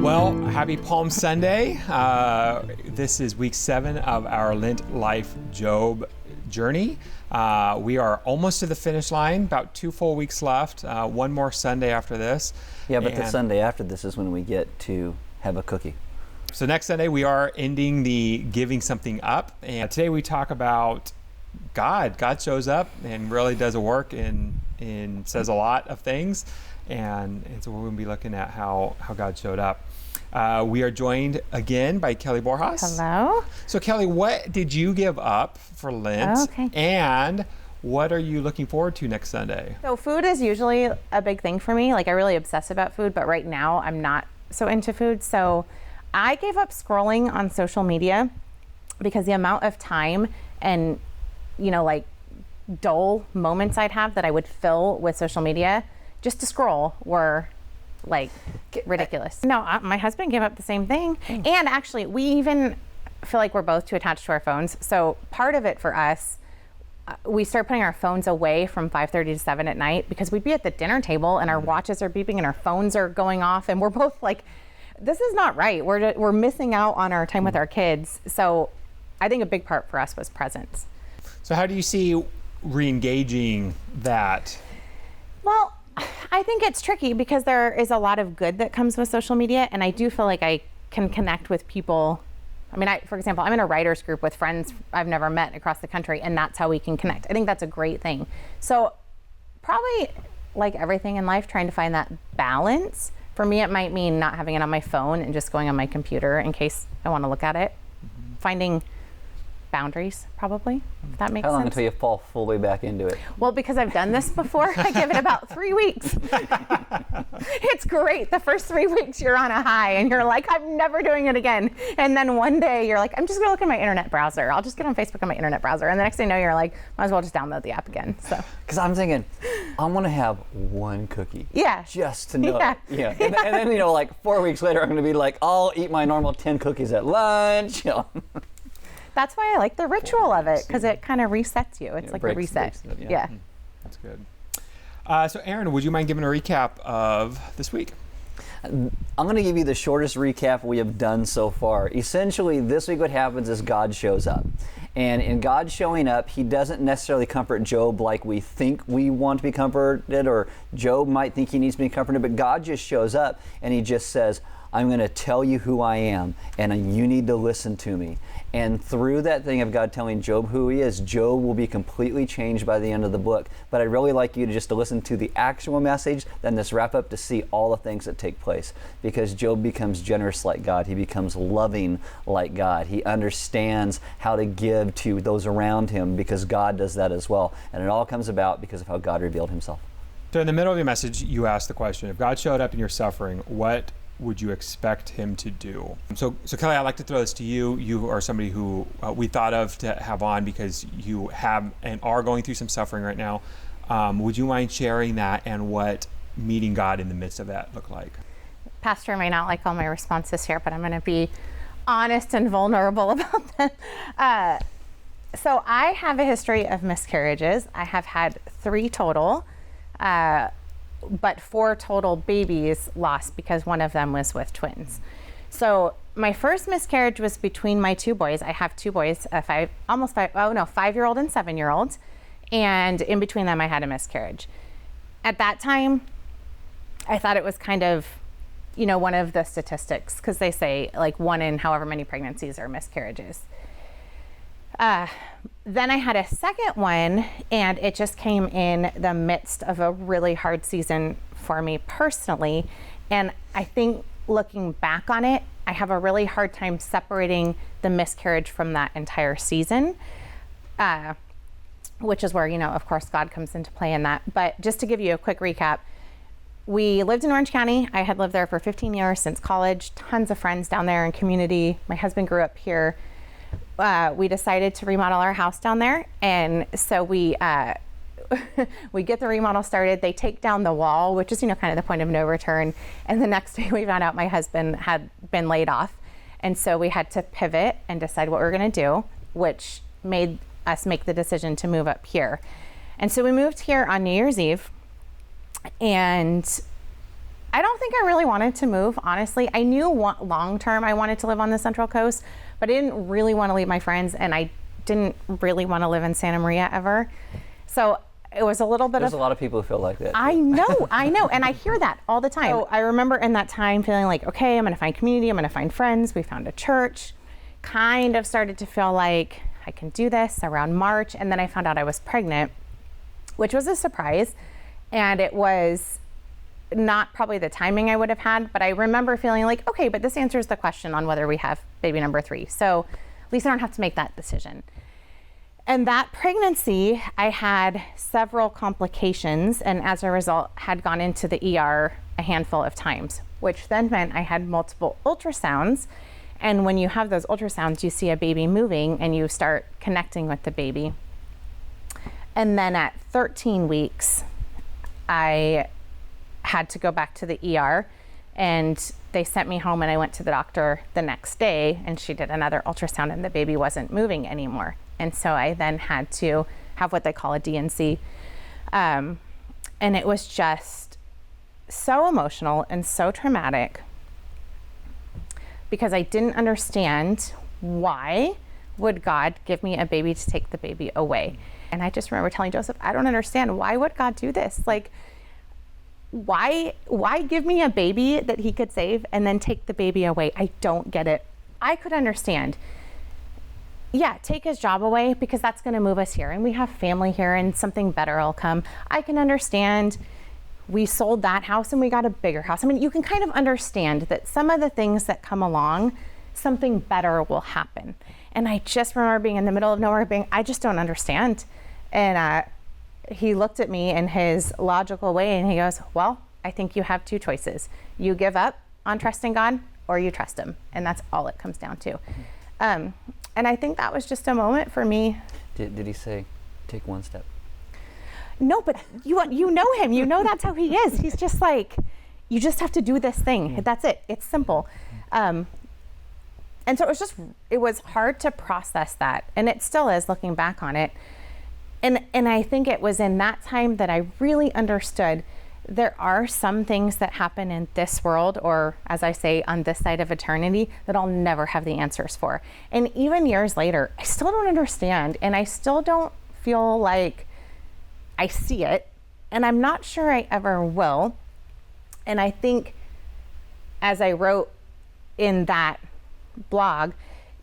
Well, happy Palm Sunday. This is week 7 of our Lent Life Job journey. We are almost to the finish line, about 2 full weeks left, one more Sunday after this. Yeah, but the Sunday after this is when we get to have a cookie. So next Sunday we are ending the giving something up, and today we talk about God. God shows up and really does a work and says a lot of things, and so we're going to be looking at how God showed up. We are joined again by Kelly Borjas. Hello. So Kelly, what did you give up for Lent? Okay. And what are you looking forward to next Sunday? So food is usually a big thing for me. Like, I really obsess about food, but right now I'm not so into food. So I gave up scrolling on social media because the amount of time and, like dull moments I'd have that I would fill with social media just to scroll were like ridiculous. No, my husband gave up the same thing. And actually, we even feel like we're both too attached to our phones. So part of it for us, we start putting our phones away from 5:30 to 7 at night because we'd be at the dinner table and our watches are beeping and our phones are going off, and we're both like, this is not right. We're missing out on our time with our kids. So I think a big part for us was presence. So how do you see re-engaging that? Well, I think it's tricky because there is a lot of good that comes with social media, and I do feel like I can connect with people. I mean, for example, I'm in a writers group with friends I've never met across the country, and that's how we can connect. I think that's a great thing. So probably like everything in life, trying to find that balance. For me, it might mean not having it on my phone and just going on my computer in case I want to look at it. Finding boundaries, probably, if that makes sense. How long until you fall fully back into it? Well, because I've done this before, I give it about 3 weeks. It's great. The first 3 weeks you're on a high and you're like, I'm never doing it again. And then one day you're like, I'm just gonna look at my internet browser. I'll just get on Facebook on my internet browser. And the next thing you know, you're like, might as well just download the app again. So. Because I'm thinking, I'm gonna have one cookie. Yeah. Just to know. Yeah. Yeah. And then, like 4 weeks later, I'm gonna be like, I'll eat my normal 10 cookies at lunch. That's why I like the ritual of it, because it kind of resets you. It's like a reset. Yeah. That's good. So Aaron, would you mind giving a recap of this week? I'm going to give you the shortest recap we have done so far. Essentially, this week what happens is God shows up. And in God showing up, he doesn't necessarily comfort Job like we think we want to be comforted, or Job might think he needs to be comforted, but God just shows up and he just says, I'm going to tell you who I am, and you need to listen to me. And through that thing of God telling Job who he is, Job will be completely changed by the end of the book. But I'd really like you to just to listen to the actual message, then this wrap up to see all the things that take place. Because Job becomes generous like God. He becomes loving like God. He understands how to give to those around him because God does that as well. And it all comes about because of how God revealed himself. So in the middle of your message, you asked the question, if God showed up in your suffering, what would you expect him to do? So Kelly, I'd like to throw this to you. You are somebody who we thought of to have on because you have and are going through some suffering right now. Would you mind sharing that and what meeting God in the midst of that looked like? Pastor may not like all my responses here, but I'm going to be honest and vulnerable about them. So I have a history of miscarriages. I have had 3 total. But 4 total babies lost because one of them was with twins. So my first miscarriage was between my 2 boys. I have 2 boys, 5-year-old and 7-year-old. And in between them, I had a miscarriage. At that time, I thought it was kind of, one of the statistics, because they say like 1 in however many pregnancies are miscarriages. Then I had a second one, and it just came in the midst of a really hard season for me personally. And I think looking back on it, I have a really hard time separating the miscarriage from that entire season, which is where, of course, God comes into play in that. But just to give you a quick recap, we lived in Orange County. I had lived there for 15 years since college, tons of friends down there in community. My husband grew up here. We decided to remodel our house down there, and so we get the remodel started. They take down the wall, which is kind of the point of no return. And the next day we found out my husband had been laid off, and so we had to pivot and decide what we were going to do, which made us make the decision to move up here. And so we moved here on New Year's Eve, and I don't think I really wanted to move, honestly. I knew long term I wanted to live on the Central Coast, but I didn't really want to leave my friends, and I didn't really want to live in Santa Maria ever. So it was a little bit There's a lot of people who feel like that. I know, and I hear that all the time. So I remember in that time feeling like, okay, I'm going to find community, I'm going to find friends. We found a church, kind of started to feel like I can do this around March, and then I found out I was pregnant, which was a surprise, and it was not probably the timing I would have had, but I remember feeling like, okay, but this answers the question on whether we have baby number 3. So at least I don't have to make that decision. And that pregnancy, I had several complications, and as a result had gone into the ER a handful of times, which then meant I had multiple ultrasounds. And when you have those ultrasounds, you see a baby moving and you start connecting with the baby. And then at 13 weeks, I had to go back to the ER, and they sent me home, and I went to the doctor the next day, and she did another ultrasound, and the baby wasn't moving anymore. And so I then had to have what they call a DNC. And it was just so emotional and so traumatic because I didn't understand why would God give me a baby to take the baby away. And I just remember telling Joseph, I don't understand. Why would God do this? Like, why give me a baby that he could save and then take the baby away? I don't get it. I could understand. Yeah, take his job away because that's going to move us here and we have family here and something better will come. I can understand we sold that house and we got a bigger house. I mean, you can kind of understand that some of the things that come along, something better will happen. And I just remember being in the middle of nowhere I just don't understand. And he looked at me in his logical way and he goes, well, I think you have 2 choices. You give up on trusting God or you trust him. And that's all it comes down to. And I think that was just a moment for me. Did he say, take 1 step? No, but you know him. You know that's how he is. He's just like, you just have to do this thing. That's it. It's simple. And so it was hard to process that. And it still is looking back on it. And I think it was in that time that I really understood there are some things that happen in this world, or as I say, on this side of eternity, that I'll never have the answers for. And even years later, I still don't understand, and I still don't feel like I see it, and I'm not sure I ever will. And I think, as I wrote in that blog,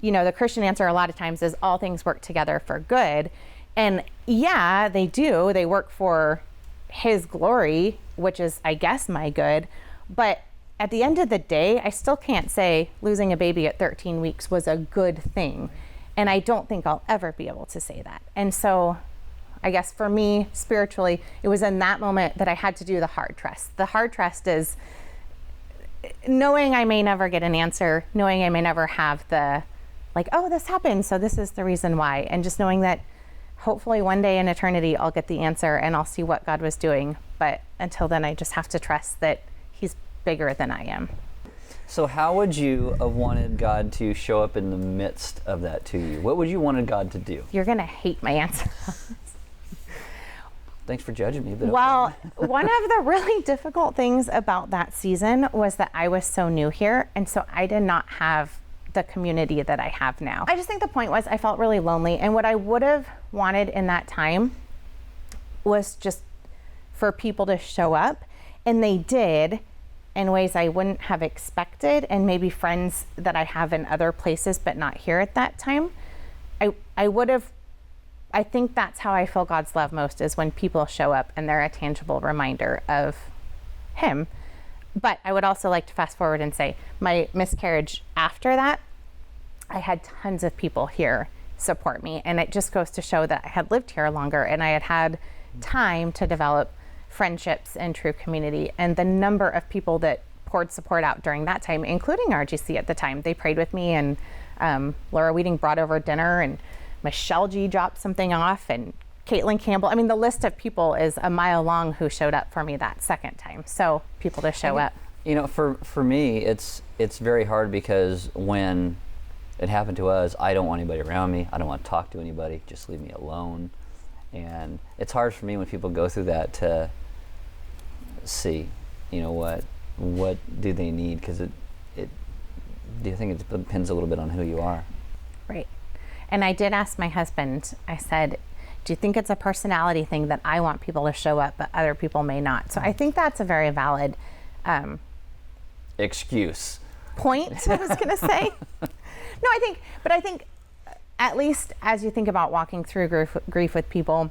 the Christian answer a lot of times is all things work together for good. And yeah, they do. They work for his glory, which is, I guess, my good. But at the end of the day, I still can't say losing a baby at 13 weeks was a good thing. And I don't think I'll ever be able to say that. And so I guess for me, spiritually, it was in that moment that I had to do the hard trust. The hard trust is knowing I may never get an answer, knowing I may never have the, like, oh, this happened, so this is the reason why. And just knowing that hopefully one day in eternity, I'll get the answer and I'll see what God was doing. But until then, I just have to trust that he's bigger than I am. So how would you have wanted God to show up in the midst of that to you? What would you wanted God to do? You're going to hate my answer. Thanks for judging me. Well, one of the really difficult things about that season was that I was so new here. And so I did not have the community that I have now. I just think the point was I felt really lonely. And what I would have wanted in that time was just for people to show up. And they did in ways I wouldn't have expected. And maybe friends that I have in other places, but not here at that time. I think that's how I feel God's love most, is when people show up and they're a tangible reminder of him. But I would also like to fast forward and say my miscarriage after that, I had tons of people here support me. And it just goes to show that I had lived here longer and I had time to develop friendships and true community. And the number of people that poured support out during that time, including RGC at the time, they prayed with me, and Laura Weeding brought over dinner, and Michelle G dropped something off, and Caitlin Campbell. I mean, the list of people is a mile long who showed up for me that second time. So people to show up. For me, it's very hard because when it happened to us, I don't want anybody around me. I don't want to talk to anybody. Just leave me alone. And it's hard for me when people go through that to see, what what do they need? Because do you think it depends a little bit on who you are? Right. And I did ask my husband, I said, do you think it's a personality thing that I want people to show up, but other people may not? So I think that's a very valid excuse. Point, I was going to say. No, I think at least as you think about walking through grief with people,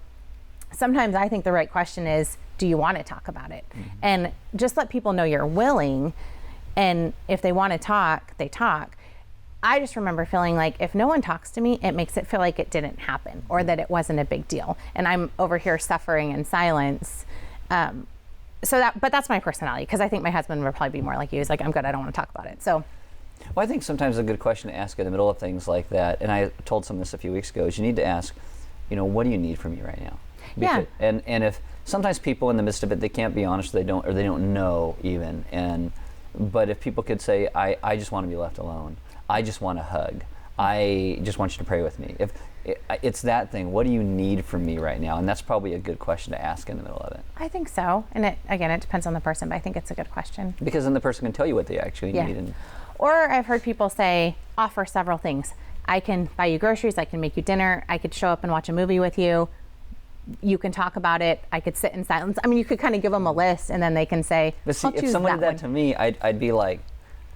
sometimes I think the right question is, do you want to talk about it? Mm-hmm. And just let people know you're willing. And if they want to talk, they talk. I just remember feeling like if no one talks to me, it makes it feel like it didn't happen or that it wasn't a big deal. And I'm over here suffering in silence. But that's my personality, because I think my husband would probably be more like you. He's like, I'm good, I don't want to talk about it. So, well, I think sometimes a good question to ask in the middle of things like that, and I told someone this a few weeks ago, is you need to ask, what do you need from me right now? Because, yeah. And if sometimes people in the midst of it, they can't be honest, they don't know even. But if people could say, I just want to be left alone. I just want a hug. I just want you to pray with me. If it's that thing, what do you need from me right now? And that's probably a good question to ask in the middle of it. I think so. And it depends on the person, but I think it's a good question. Because then the person can tell you what they actually need. Or I've heard people say, offer several things. I can buy you groceries, I can make you dinner, I could show up and watch a movie with you. You can talk about it, I could sit in silence. I mean, you could kind of give them a list and then they can say, but see, if someone did that to me, I'd be like,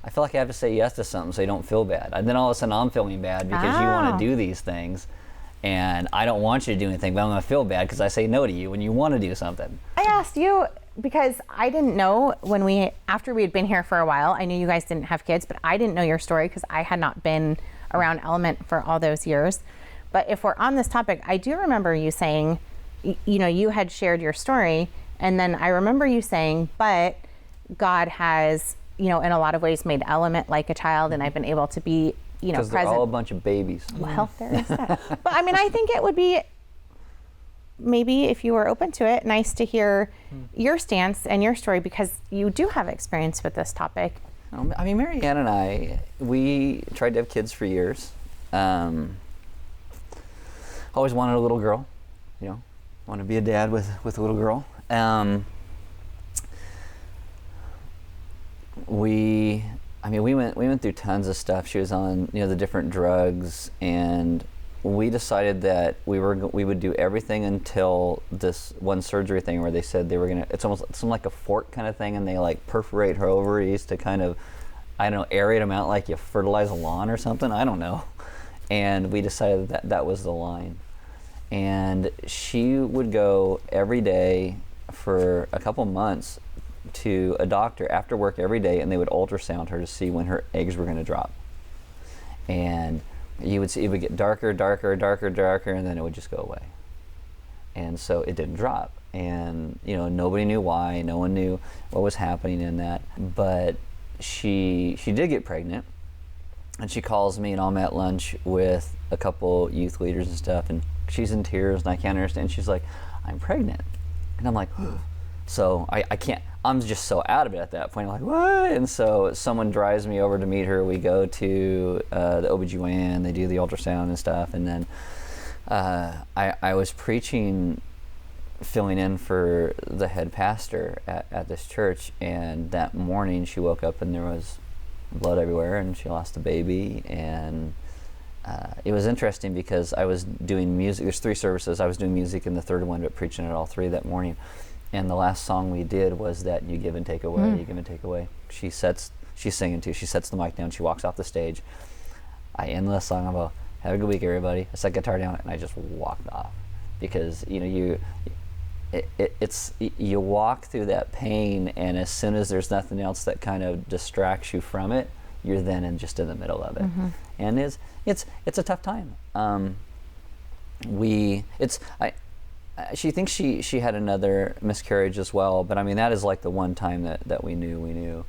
I feel like I have to say yes to something so you don't feel bad. And then all of a sudden I'm feeling bad because you want to do these things. And I don't want you to do anything, but I'm going to feel bad because I say no to you when you want to do something. I asked you because I didn't know after we had been here for a while, I knew you guys didn't have kids, but I didn't know your story because I had not been around Element for all those years. But if we're on this topic, I do remember you saying, you had shared your story, and then I remember you saying, but God has, in a lot of ways made Element like a child, and I've been able to be, present. Because they're all a bunch of babies. Well, there is that. But I mean, I think it would be, maybe if you were open to it, nice to hear your stance and your story, because you do have experience with this topic. I mean, Marianne and I, we tried to have kids for years. Always wanted a little girl, wanted to be a dad with a little girl. We went through tons of stuff. She was on, the different drugs, and we decided that we would do everything until this one surgery thing where they said they were gonna. It's almost something like a fork kind of thing, and they like perforate her ovaries to kind of, I don't know, aerate them out like you fertilize a lawn or something. I don't know. And we decided that was the line. And she would go every day for a couple months to a doctor after work every day, and they would ultrasound her to see when her eggs were going to drop. And you would see it would get darker, and then it would just go away. And so it didn't drop. And nobody knew why. No one knew what was happening in that. But she did get pregnant, and she calls me, and I'm at lunch with a couple youth leaders and stuff, and she's in tears, and I can't understand. She's like, "I'm pregnant," and I'm like, so I can't. I'm just so out of it at that point. I'm like, what? And so someone drives me over to meet her. We go to the OBGYN. They do the ultrasound and stuff. And then I was preaching, filling in for the head pastor at this church. And that morning she woke up and there was blood everywhere, and she lost a baby. And it was interesting because I was doing music. There's 3 services. I was doing music in the third one, but preaching at all 3 that morning. And the last song we did was that "You Give and Take Away, You Give and Take Away." She's singing too. She sets the mic down. She walks off the stage. I end the song. I go, "Have a good week, everybody." I set guitar down, and I just walked off because you walk through that pain, and as soon as there's nothing else that kind of distracts you from it, you're then just in the middle of it, and it's a tough time. She thinks she had another miscarriage as well, but I mean that is like the one time that we knew.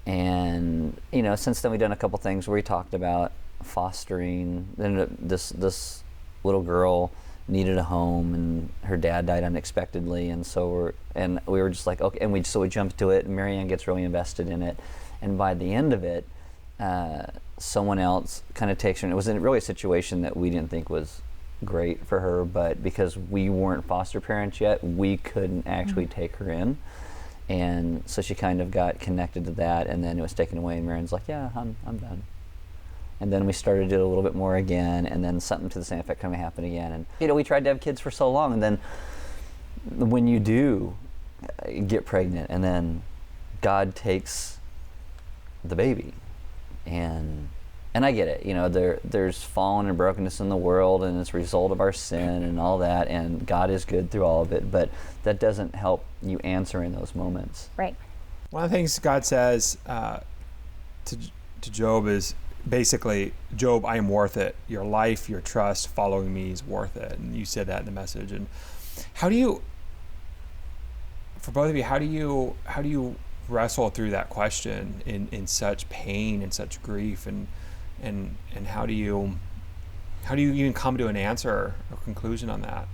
And since then we've done a couple things where we talked about fostering. Then this little girl needed a home, and her dad died unexpectedly, and so we were just like, okay, and we jumped to it, and Marianne gets really invested in it, and by the end of it, someone else kind of takes her, and it was really a situation that we didn't think was great for her, but because we weren't foster parents yet, we couldn't actually take her in. And so she kind of got connected to that, and then it was taken away, and Marion's like, yeah, I'm done. And then we started it a little bit more again, and then something to the same effect kind of happened again. And, you know, we tried to have kids for so long, and then when you do get pregnant, and then God takes the baby, and I get it, you know, there's fallen and brokenness in the world, and it's a result of our sin and all that, and God is good through all of it, but that doesn't help you answer in those moments. Right. One of the things God says to Job is basically, Job, I am worth it. Your life, your trust, following me is worth it. And you said that in the message. And how do you, for both of you, how do you wrestle through that question in such pain and such grief, and how do you even come to an answer or conclusion on that?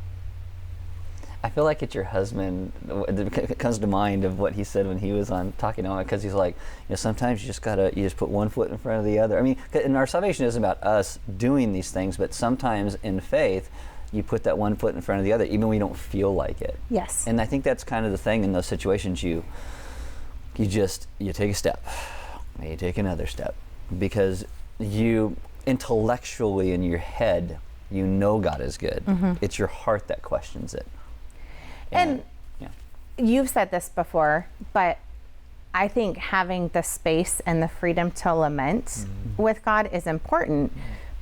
I feel like it's your husband. It comes to mind of what he said when he was on talking on it, because he's like, you know, sometimes you just put one foot in front of the other. I mean, and our salvation isn't about us doing these things, but sometimes in faith, you put that one foot in front of the other, even when you don't feel like it. Yes. And I think that's kind of the thing in those situations. You take a step, and you take another step, because you intellectually in your head, you know God is good. Mm-hmm. It's your heart that questions it. And yeah. You've said this before, but I think having the space and the freedom to lament with God is important,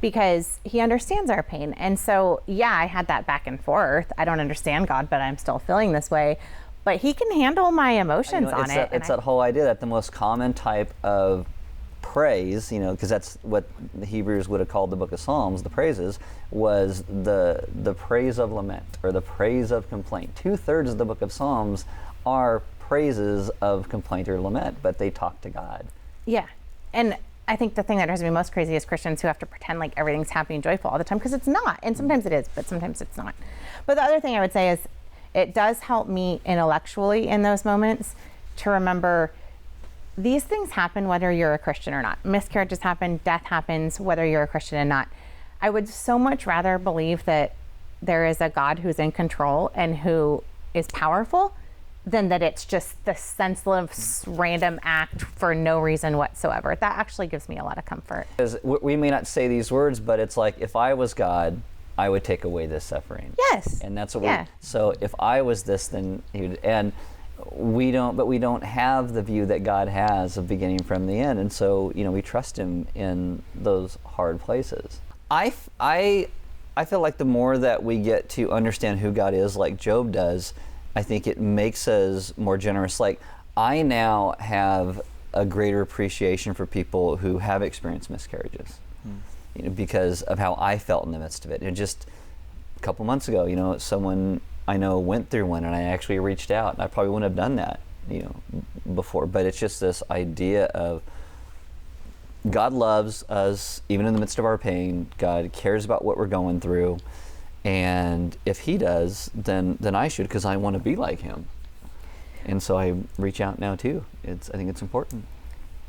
because he understands our pain. And so, yeah, I had that back and forth. I don't understand God, but I'm still feeling this way. But he can handle my emotions on it. It's that whole idea that the most common type of praise, you know, because that's what the Hebrews would have called the book of Psalms, the praises, was the praise of lament, or the praise of complaint. 2/3 of the book of Psalms are praises of complaint or lament, but they talk to God. Yeah. And I think the thing that drives me most crazy is Christians who have to pretend like everything's happy and joyful all the time, because it's not. And sometimes it is, but sometimes it's not. But the other thing I would say is it does help me intellectually in those moments to remember these things happen whether you're a Christian or not. Miscarriages happen, death happens, whether you're a Christian or not. I would so much rather believe that there is a God who's in control and who is powerful than that it's just the senseless random act for no reason whatsoever. That actually gives me a lot of comfort. Because we may not say these words, but it's like, if I was God, I would take away this suffering. Yes. And that's what so if I was this, then he would, and we don't have the view that God has of beginning from the end. And so, you know, we trust him in those hard places. I feel like the more that we get to understand who God is, like Job does, I think it makes us more generous. Like, I now have a greater appreciation for people who have experienced miscarriages, you know, because of how I felt in the midst of it. And just a couple months ago, you know, someone I know went through one, and I actually reached out, and I probably wouldn't have done that, you know, before. But it's just this idea of God loves us even in the midst of our pain. God cares about what we're going through, and if he does, then I should, because I want to be like him. And so I reach out now too. I think it's important.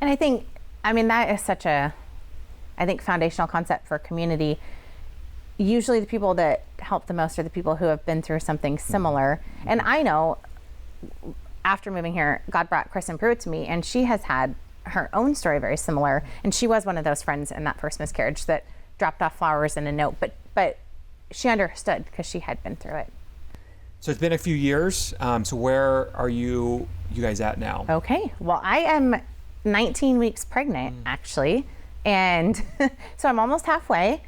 And I think, I mean, that is such a, I think, foundational concept for community. Usually the people that help the most are the people who have been through something similar. And I know after moving here, God brought Kristen Pruitt to me, and she has had her own story very similar. And she was one of those friends in that first miscarriage that dropped off flowers and a note, but she understood because she had been through it. So it's been a few years. So where are you guys at now? Okay. Well, I am 19 weeks pregnant, actually. And so I'm almost halfway.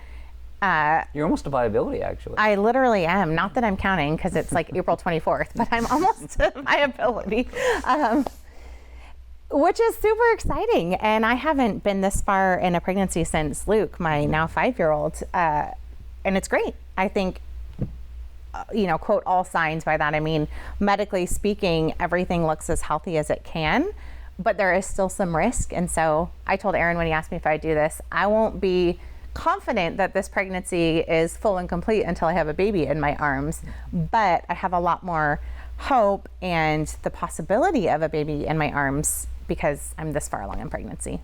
You're almost to viability, actually. I literally am. Not that I'm counting, because it's like April 24th, but I'm almost to viability, which is super exciting. And I haven't been this far in a pregnancy since Luke, my now 5-year-old. And it's great. I think, you know, quote, all signs. By that I mean, medically speaking, everything looks as healthy as it can, but there is still some risk. And so I told Aaron when he asked me if I'd do this, I won't be confident that this pregnancy is full and complete until I have a baby in my arms, but I have a lot more hope and the possibility of a baby in my arms because I'm this far along in pregnancy.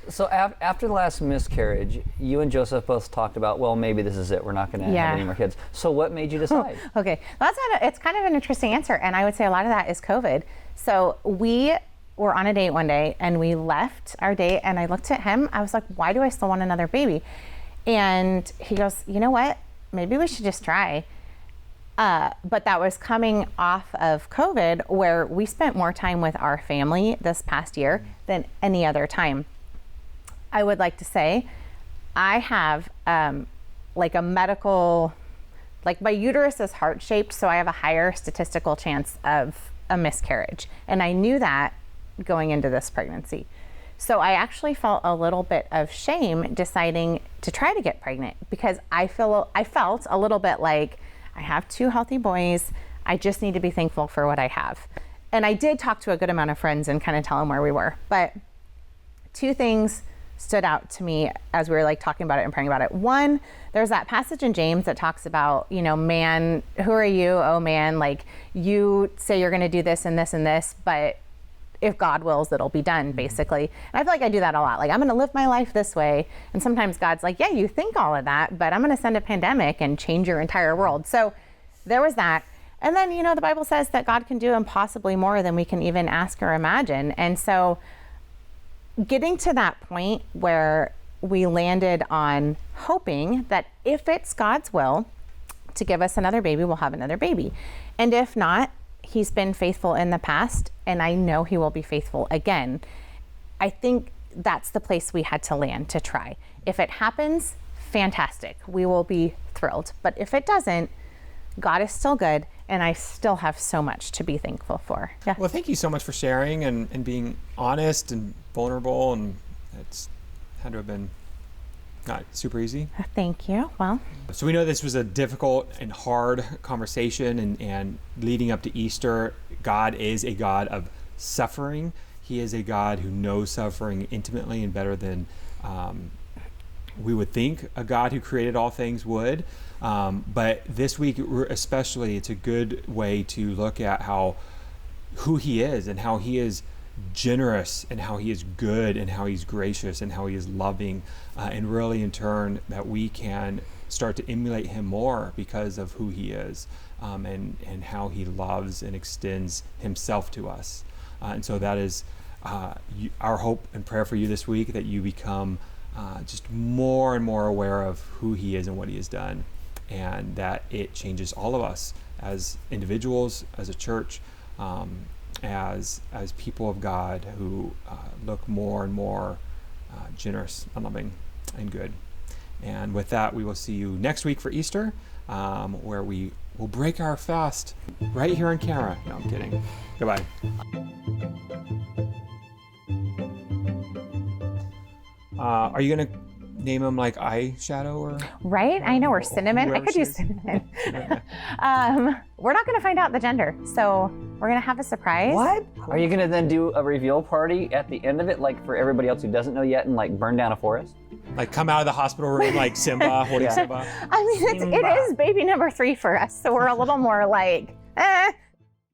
So after the last miscarriage, you and Joseph both talked about, well, maybe this is it. We're not going to have any more kids. So what made you decide? Okay, it's kind of an interesting answer, and I would say a lot of that is COVID. So we were on a date one day, and we left our date, and I looked at him. I was like, why do I still want another baby? And he goes, you know what? Maybe we should just try. But that was coming off of COVID, where we spent more time with our family this past year than any other time. I would like to say I have like a medical, like my uterus is heart-shaped, so I have a higher statistical chance of a miscarriage. And I knew that going into this pregnancy. So I actually felt a little bit of shame deciding to try to get pregnant, because I felt a little bit like, I have 2 healthy boys. I just need to be thankful for what I have. And I did talk to a good amount of friends and kind of tell them where we were. But 2 things stood out to me as we were like talking about it and praying about it. One, there's that passage in James that talks about, you know, man, who are you? Oh man, like you say you're going to do this and this and this, but if God wills, it'll be done, basically. And I feel like I do that a lot. Like, I'm going to live my life this way. And sometimes God's like, yeah, you think all of that, but I'm going to send a pandemic and change your entire world. So there was that. And then, you know, the Bible says that God can do impossibly more than we can even ask or imagine. And so getting to that point where we landed on hoping that if it's God's will to give us another baby, we'll have another baby. And if not, He's been faithful in the past, and I know He will be faithful again. I think that's the place we had to land to try. If it happens, fantastic. We will be thrilled. But if it doesn't, God is still good, and I still have so much to be thankful for. Yeah. Well, thank you so much for sharing and being honest and vulnerable, and it's had to have been not super easy. Thank you. Well, so we know this was a difficult and hard conversation, and leading up to Easter, God is a God of suffering. He is a God who knows suffering intimately and better than we would think a God who created all things would. But this week especially, it's a good way to look at who He is, and how He is generous, and how He is good, and how He's gracious, and how He is loving, and really in turn that we can start to emulate Him more because of who He is, and how He loves and extends Himself to us. And so that is our hope and prayer for you this week, that you become just more and more aware of who He is and what He has done, and that it changes all of us as individuals, as a church, as people of God who look more and more generous and loving and good. And with that, we will see you next week for Easter, where we will break our fast right here on camera. No, I'm kidding. Goodbye. Are you going to name them like eyeshadow or? Right? I know, or cinnamon. I could use cinnamon. We're not going to find out the gender, so we're going to have a surprise. What? Are you going to then do a reveal party at the end of it, like for everybody else who doesn't know yet, and like burn down a forest? Like come out of the hospital room like Simba, holding Simba? I mean, it is baby number 3 for us, so we're a little more like,